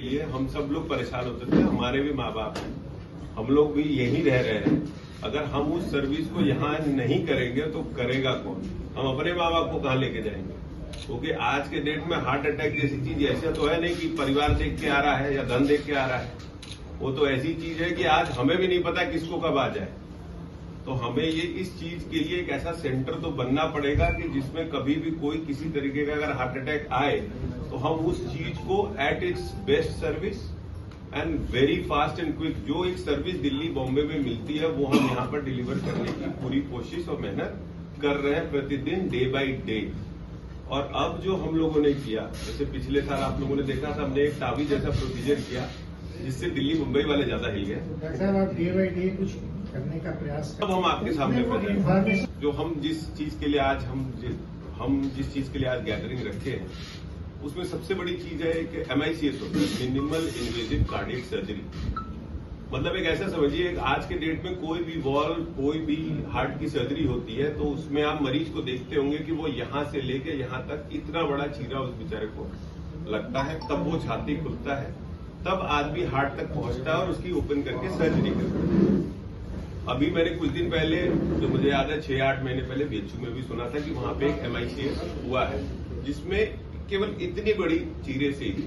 लिए हम सब लोग परेशान होते थे। हमारे भी माँ बाप हैं, हम लोग भी यहीं रह रहे हैं। अगर हम उस सर्विस को यहाँ नहीं करेंगे तो करेगा कौन? हम अपने माँ बाप को कहाँ लेके जाएंगे? क्योंकि आज के डेट में हार्ट अटैक जैसी चीज ऐसा तो है नहीं कि परिवार देख के आ रहा है या धन देख के आ रहा है। वो तो ऐसी चीज है कि आज हमें भी नहीं पता किसको कब आ जाए। तो हमें ये इस चीज के लिए एक ऐसा सेंटर तो बनना पड़ेगा कि जिसमें कभी भी कोई किसी तरीके का अगर हार्ट अटैक आए तो हम उस चीज को at its best service and very fast and quick, जो एक सर्विस दिल्ली बॉम्बे में मिलती है वो हम यहाँ पर डिलीवर करने की पूरी कोशिश और मेहनत कर रहे हैं प्रतिदिन, डे बाई डे। और अब जो हम लोगों ने किया, जैसे पिछले साल आप लोगों ने देखा था, हमने एक तावी जैसा प्रोसीजर किया जिससे दिल्ली मुंबई वाले ज्यादा हिल गए। सर आप डे बाई डे कुछ करने का प्रयास अब हम आपके सामने प्रेजेंट, जो हम जिस चीज के लिए आज जिस चीज के लिए आज गैदरिंग रखे हैं उसमें सबसे बड़ी चीज है कि MICS होता है, मिनिमल इन्वेजिव कार्डियक सर्जरी। मतलब एक ऐसा समझिए, आज के डेट में कोई भी वॉल्व, कोई भी हार्ट की सर्जरी होती है तो उसमें आप मरीज को देखते होंगे कि वो यहाँ से लेके यहाँ तक इतना बड़ा चीरा उस बेचारे को लगता है, तब वो छाती खुलता है, तब आदमी हार्ट तक पहुंचता है और उसकी ओपन करके सर्जरी करता है। अभी मैंने कुछ दिन पहले, जो मुझे याद है 6-8 महीने पहले BHU में भी सुना था कि वहां पे एक MICS हुआ है जिसमें केवल इतनी बड़ी चीरे से ही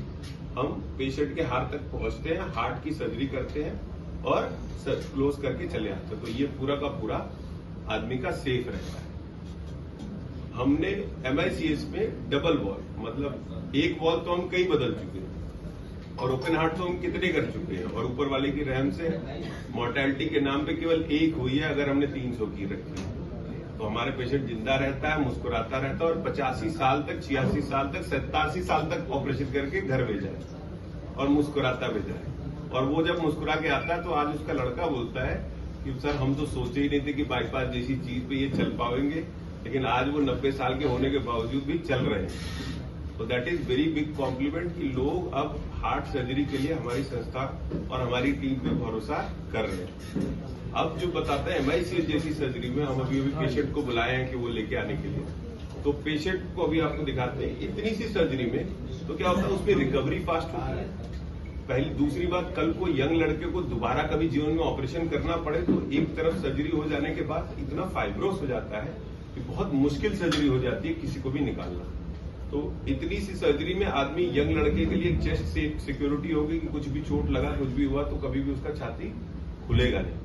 हम पेशेंट के हार्ट तक पहुंचते हैं, हार्ट की सर्जरी करते हैं और क्लोज करके चले आते हैं। तो ये पूरा का पूरा आदमी का सेफ रहता है। हमने MICS में डबल वॉल, मतलब एक वॉल तो हम कई बदल चुके हैं और ओपन हार्ट तो हम कितने कर चुके हैं, और ऊपर वाले की रहम से मोर्टेलिटी के नाम पे केवल एक हुई है अगर हमने 300 की रखी है। तो हमारे पेशेंट जिंदा रहता है, मुस्कुराता रहता है और 85 साल तक, 86 साल तक, 87 साल तक ऑपरेशन करके घर भेजा है और मुस्कुराता भेजा है। और वो जब मुस्कुरा के आता है तो आज उसका लड़का बोलता है कि सर हम तो सोचे ही नहीं थे कि बाईपास जैसी चीज पे ये चल पाएंगे, लेकिन आज वो 90 साल के होने के बावजूद भी चल रहे हैं। तो that is very big complement कि लोग अब हार्ट सर्जरी के लिए हमारी संस्था और हमारी टीम पे भरोसा कर रहे हैं। अब जो बताते हैं MICS जैसी सर्जरी में, हम अभी पेशेंट को बुलाए हैं कि वो लेके आने के लिए, तो पेशेंट को अभी आपको दिखाते हैं इतनी सी सर्जरी में तो क्या होता है उसमें रिकवरी फास्ट होती है। पहली, दूसरी बात, कल को यंग लड़के को दोबारा कभी जीवन में ऑपरेशन करना पड़े तो एक तरफ सर्जरी हो जाने के बाद इतना फाइब्रोस हो जाता है कि बहुत मुश्किल सर्जरी हो जाती है किसी को भी निकालना। तो इतनी सी सर्जरी में आदमी, यंग लड़के के लिए चेस्ट से सिक्योरिटी होगी कि कुछ भी चोट लगा, कुछ भी हुआ तो कभी भी उसका छाती खुलेगा नहीं।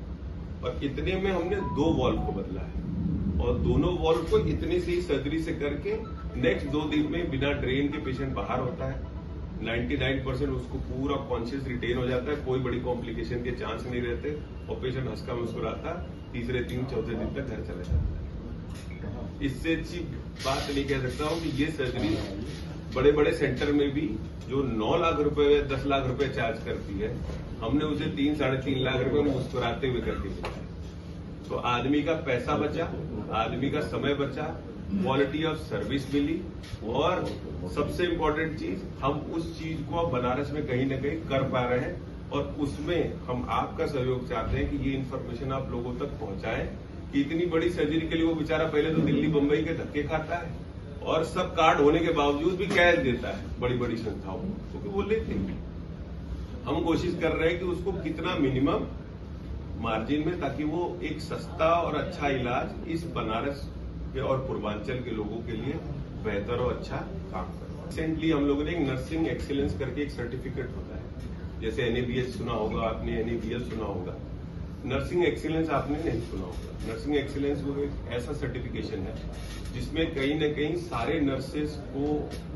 और इतने में हमने 2 वॉल्व को बदला है और दोनों वॉल्व को इतनी सी सर्जरी से करके नेक्स्ट 2 दिन में बिना ड्रेन के पेशेंट बाहर होता है। 99% उसको पूरा कॉन्शियस रिटेन हो जाता है, कोई बड़ी कॉम्प्लिकेशन के चांस नहीं रहते और पेशेंट हंसका मुस्कुराता तीसरे 3-4 दिन तक घर चले जाता है। इससे अच्छी बात नहीं कह सकता हूं कि ये सर्जरी बड़े बड़े सेंटर में भी जो 9 लाख रुपए, 10 लाख रुपए चार्ज करती है, हमने उसे 3-3.5 लाख रुपए मुस्कुराते हुए करके दिखाया। तो आदमी का पैसा बचा, आदमी का समय बचा, क्वालिटी ऑफ सर्विस मिली और सबसे इम्पोर्टेंट चीज, हम उस चीज को अब बनारस में कहीं ना कहीं कर पा रहे हैं और उसमें हम आपका सहयोग चाहते हैं कि ये इन्फॉर्मेशन आप लोगों तक पहुंचाएं कि इतनी बड़ी सर्जरी के लिए वो बेचारा पहले तो दिल्ली बंबई के धक्के खाता है और सब कार्ड होने के बावजूद भी कैश देता है बड़ी बड़ी संस्थाओं को, क्योंकि वो लेते हैं। हम कोशिश कर रहे हैं कि उसको कितना मिनिमम मार्जिन में, ताकि वो एक सस्ता और अच्छा इलाज इस बनारस के और पूर्वांचल के लोगों के लिए बेहतर और अच्छा काम करे। रिसेंटली हम लोगों ने एक नर्सिंग एक्सीलेंस करके एक सर्टिफिकेट होता है, जैसे NABH सुना होगा आपने, NABL सुना होगा, नर्सिंग एक्सीलेंस आपने नहीं सुना होगा। नर्सिंग एक्सीलेंस वो एक ऐसा सर्टिफिकेशन है जिसमें कहीं न कहीं सारे नर्सेस को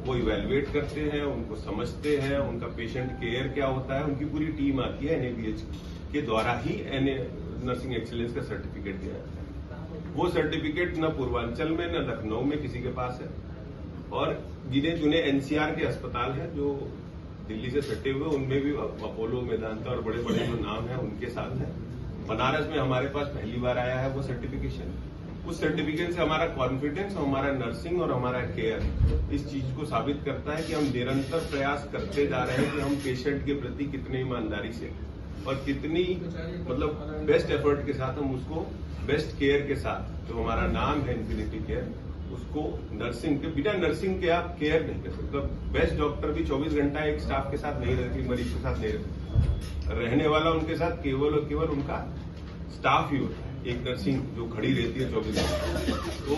वो इवेलुएट करते हैं, उनको समझते हैं, उनका पेशेंट केयर क्या होता है, उनकी पूरी टीम आती है। NABH के द्वारा ही नर्सिंग एक्सीलेंस का सर्टिफिकेट दिया जाता है। वो सर्टिफिकेट न पूर्वांचल में न लखनऊ में किसी के पास है और जिन्हें चुने NCR के अस्पताल हैं जो दिल्ली से सटे हुए, उनमें भी अपोलो, मेदांता और बड़े बड़े जो नाम है उनके साथ है। बनारस में हमारे पास पहली बार आया है वो सर्टिफिकेशन। उस सर्टिफिकेशन से हमारा कॉन्फिडेंस, हमारा नर्सिंग और हमारा केयर इस चीज को साबित करता है कि हम निरंतर प्रयास करते जा रहे हैं कि हम पेशेंट के प्रति कितने ईमानदारी से और कितनी बेस्ट एफर्ट के साथ हम उसको बेस्ट केयर के साथ, जो हमारा नाम है इन्फिनिटी केयर, उसको नर्सिंग के बिना नर्सिंग के आप केयर नहीं कर सकते। बेस्ट डॉक्टर भी 24 घंटा एक स्टाफ के साथ नहीं रहती, मरीज के साथ नहीं रहती, रहने वाला उनके साथ केवल और केवल उनका स्टाफ ही होता है, एक नर्सिंग जो खड़ी रहती है 24 घंटे। तो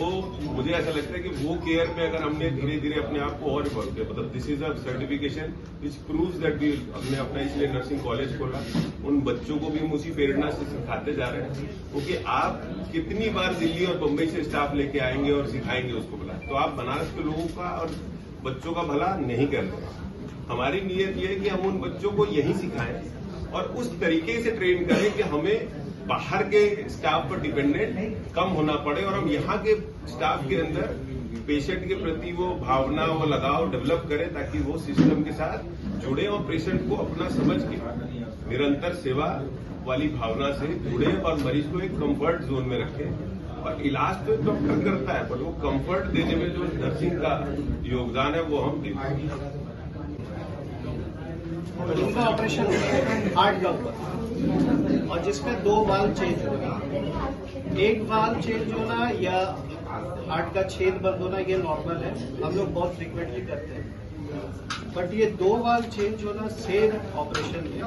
मुझे ऐसा लगता है कि वो केयर में अगर हमने धीरे धीरे अपने आप को और इवॉल्व किया, मतलब this is a certification which proves that we, हमने अपना इसलिए नर्सिंग कॉलेज खोला, उन बच्चों को भी हम उसी प्रेरणा से सिखाते जा रहे हैं, क्योंकि आप कितनी बार दिल्ली और बम्बई से स्टाफ लेके आएंगे और सिखाएंगे उसको भला, तो आप बनारस के लोगों का और बच्चों का भला नहीं कर रहे। हमारी नीयत यह है कि हम उन बच्चों को यही सिखाएं और उस तरीके से ट्रेन करें कि हमें बाहर के स्टाफ पर डिपेंडेंट कम होना पड़े और हम यहाँ के स्टाफ के अंदर पेशेंट के प्रति वो भावना, वो लगाव डेवलप करें, ताकि वो सिस्टम के साथ जुड़े और पेशेंट को अपना समझ के निरंतर सेवा वाली भावना से जुड़े और मरीज को एक कंफर्ट जोन में रखें। और इलाज तो डॉक्टर करता है, पर वो कंफर्ट देने में जो नर्सिंग का योगदान है वो हम देते हैं। इनका ऑपरेशन हार्ट का ऊपर और जिसमें 2 वाल्व चेंज होगा, एक वाल्व चेंज होना या हार्ट का छेद बंद होना ये नॉर्मल है, हम लोग बहुत फ्रिक्वेंटली करते हैं। बट ये 2 वाल्व चेंज होना सेम ऑपरेशन में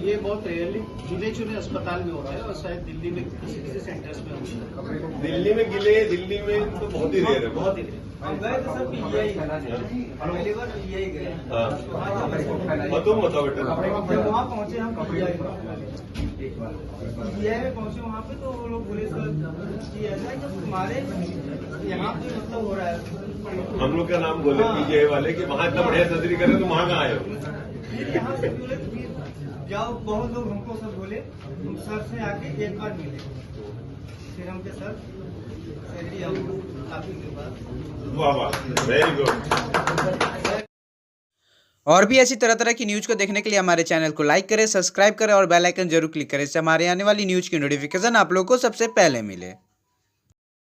ये बहुत रेयरली चुने अस्पताल में होता है और शायद दिल्ली में किसी सेंटर्स में होता है। दिल्ली में दिल्ली में तो बहुत ही रेयर है, बहुत ही रेयर। गए तो सब पहली बार यही गए। तुम बताओ बेटा। जब वहाँ पहुँचे हम पीजीआई में पहुँचे वहाँ पे तो वो लोग बोले सर कि ऐसा है कि तुम्हारे यहाँ पे मतलब हो रहा है। हम लोग का नाम बोले पीजीआई वाले कि वहाँ इतना बढ़िया सर्जरी कर रहे तुम वहाँ कहाँ आए हो। फिर यहाँ से बोले जाओ, बहुत लोग हमको सर बोले तुम सर से आके एक बार मिले, फिर हम के सर वाह वाह, वेरी गुड। और भी ऐसी तरह तरह की न्यूज़ को देखने के लिए हमारे चैनल को लाइक करें, सब्सक्राइब करें और बेल आइकन जरूर क्लिक करें, इससे हमारे आने वाली न्यूज़ की नोटिफिकेशन आप लोगों को सबसे पहले मिले।